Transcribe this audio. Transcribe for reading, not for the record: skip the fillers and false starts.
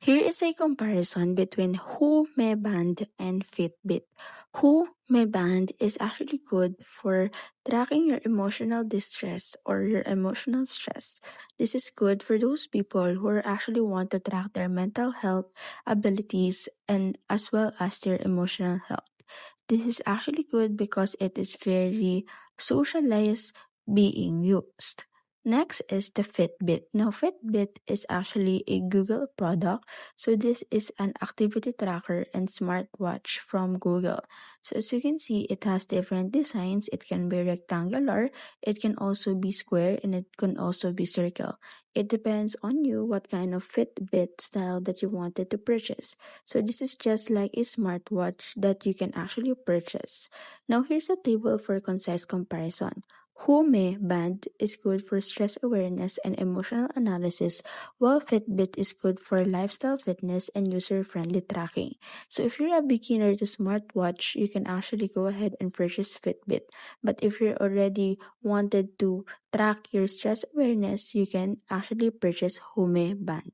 Here is a comparison between Hume Band and Fitbit. Hume Band is actually good for tracking your emotional distress or your emotional stress. This is good for those people who actually want to track their mental health abilities and as well as their emotional health. This is actually good because it is very socialized being used. Next is the Fitbit. Now, Fitbit is actually a Google product. So, this is an activity tracker and smartwatch from Google. So, as you can see, it has different designs. It can be rectangular, it can also be square, and it can also be circle. It depends on you what kind of Fitbit style that you wanted to purchase. So, this is just like a smartwatch that you can actually purchase. Now, here's a table for concise comparison. Hume Band is good for stress awareness and emotional analysis, while Fitbit is good for lifestyle fitness and user-friendly tracking. So if you're a beginner to smartwatch, you can actually go ahead and purchase Fitbit. But if you're already wanted to track your stress awareness, you can actually purchase Hume Band.